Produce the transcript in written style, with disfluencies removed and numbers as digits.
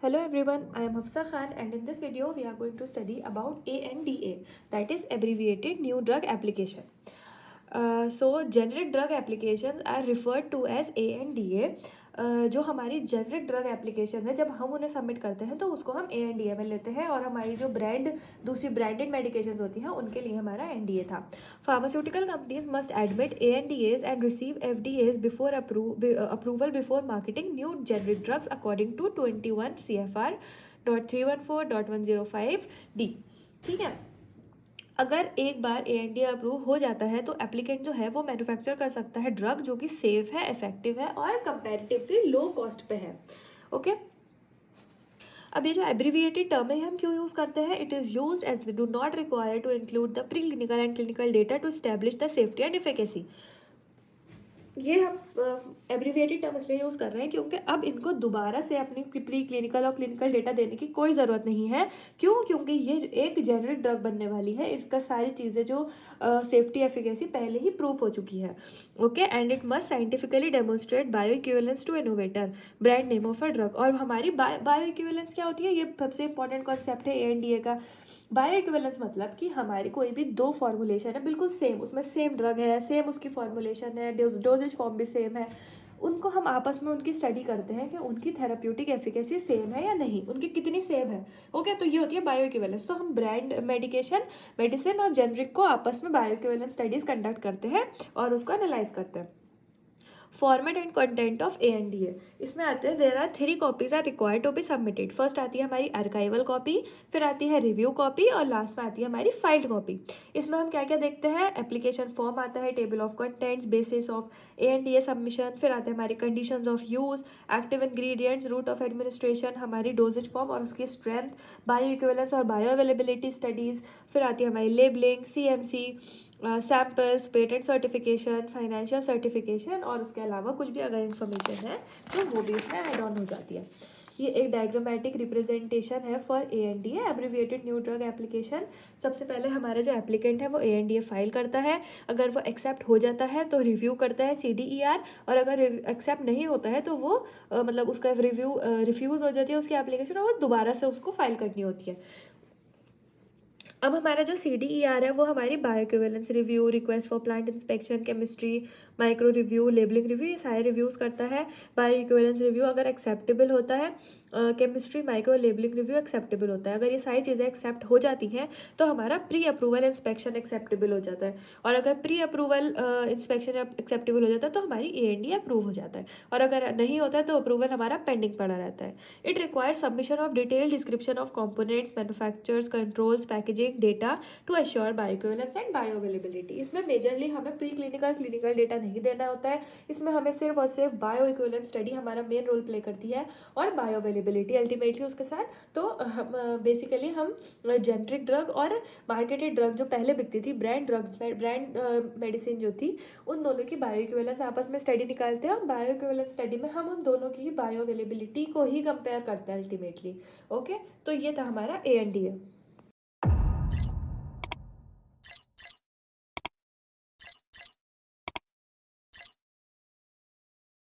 Hello everyone, I am Hafsa Khan and in this video we are going to study about ANDA, that is abbreviated New Drug Application. So generic drug applications are referred to as ANDA. जो हमारी generic drug application है, जब हम उन्हें submit करते हैं तो उसको हम ANDA में लेते हैं, और हमारी जो दूसरी ब्रांडेड मेडिकेशन होती हैं उनके लिए हमारा NDA था. Pharmaceutical companies must admit ANDAs and receive FDAs before approval before marketing new generic drugs according to 21 CFR.314.105D. ठीक है. अगर एक बार ANDA अप्रूव हो जाता है तो एप्लीकेंट जो है वो मैन्युफैक्चर कर सकता है ड्रग जो कि सेफ है, इफेक्टिव है और कंपैरेटिवली लो कॉस्ट पे है. ओके. अब ये जो एब्रीविएटेड टर्म है हम क्यों यूज़ करते हैं? It is used as do not require to include the pre clinical and clinical data to establish the safety and efficacy. ये हम एब्रीविएटेड टर्म इसलिए यूज़ कर रहे हैं क्योंकि अब इनको दोबारा से अपनी प्री क्लिनिकल और क्लिनिकल डेटा देने की कोई ज़रूरत नहीं है. क्यों? क्योंकि ये एक जेनरिक ड्रग बनने वाली है. इसका सारी चीज़ें जो सेफ्टी एफिकेसी पहले ही प्रूफ हो चुकी है. Okay. And it must scientifically demonstrate bioequivalence to innovator brand name of a drug. और हमारी बायो इक्विवेलेंस क्या होती है? ये सबसे इंपॉर्टेंट कॉन्सेप्ट है ANDA का. बायो इक्विवेलेंस मतलब कि हमारी कोई भी दो फॉर्मुलेशन है बिल्कुल सेम, उसमें सेम ड्रग है, सेम उसकी फॉर्मुलेशन है, डोजेज फॉर्म भी सेम है, उनको हम आपस में उनकी स्टडी करते हैं कि उनकी थेराप्यूटिक एफिकेसी सेम है या नहीं, उनकी कितनी सेम है. ओके. तो ये होती है बायो इक्विवेलेंस. तो हम ब्रांड मेडिसिन और जेनरिक को आपस में बायो इक्विवेलेंस स्टडीज कंडक्ट करते हैं और उसको एनालाइज करते हैं. Format and content of ANDA. इसमें आते हैं there are 3 copies are required to be submitted. First आती है हमारी आर्काइवल कॉपी, फिर आती है रिव्यू कॉपी और लास्ट में आती है हमारी फाइल्ड कॉपी. इसमें हम क्या क्या देखते हैं? एप्लीकेशन फॉर्म आता है, table of contents, basis of ANDA submission, फिर आते हैं हमारी conditions of use, active ingredients, route of administration, हमारी डोजेज फॉर्म और उसकी स्ट्रेंथ, बायो इक्विवेलेंस और बायो अवेलेबिलिटी स्टडीज़, फिर आती है हमारी labelling, CMC, samples, patent certification, financial certification और उसके अलावा कुछ भी अगर इन्फॉर्मेशन है तो वो भी इसमें ऐड ऑन हो जाती है. ये एक डायग्रामेटिक रिप्रेजेंटेशन है for ANDA abbreviated new drug application. सबसे पहले हमारा जो एप्लीकेंट है वो ANDA फाइल करता है. अगर वो एक्सेप्ट हो जाता है तो रिव्यू करता है CDER, और अगर एक्सेप्ट नहीं होता है तो वो मतलब उसका रिव्यू रिफ्यूज़ हो जाती है उसकी एप्लीकेशन और वो दोबारा से उसको फाइल करनी होती है. अब हमारा जो CDER है वो हमारी bioequivalence review, request for plant inspection, chemistry, micro review, labelling review, ये सारे रिव्यूज़ करता है. बायोइक्विवेलेंस रिव्यू अगर एक्सेप्टेबल होता है, chemistry, micro, labelling review acceptable होता है. अगर ये सारी चीज़ें एक्सेप्ट हो जाती हैं तो हमारा प्री अप्रूवल इंस्पेक्शन एक्सेप्टेबल हो जाता है. और अगर प्री अप्रूवल इंस्पेक्शन एक्सेप्टेबल हो जाता है तो हमारी ANDA अप्रूव हो जाता है. और अगर नहीं होता है तो अप्रूवल हमारा पेंडिंग पड़ा रहता है. It requires submission of detail description of components, manufactures, controls, packaging data to assure bioequivalence and bio availability. इसमें मेजरली हमें प्री क्लिनिकल क्लिनिकल डेटा नहीं देना होता है. इसमें हमें सिर्फ और सिर्फ बायो इक्विवेलेंस स्टडी हमारा मेन रोल प्ले करती है और बायो अवेलेबिलिटी अल्टीमेटली उसके साथ. तो हम बेसिकली हम जेनरिक ड्रग और मार्केटेड ड्रग जो पहले बिकती थी, ब्रांड मेडिसिन जो थी, उन दोनों की बायो इक्विवेलेंस आपस में स्टडी निकालते हैं. और बायो इक्विवेलेंस स्टडी में हम उन दोनों की ही बायो अवेलेबिलिटी को ही कंपेयर करते हैं अल्टीमेटली. ओके. तो ये था हमारा ANDA.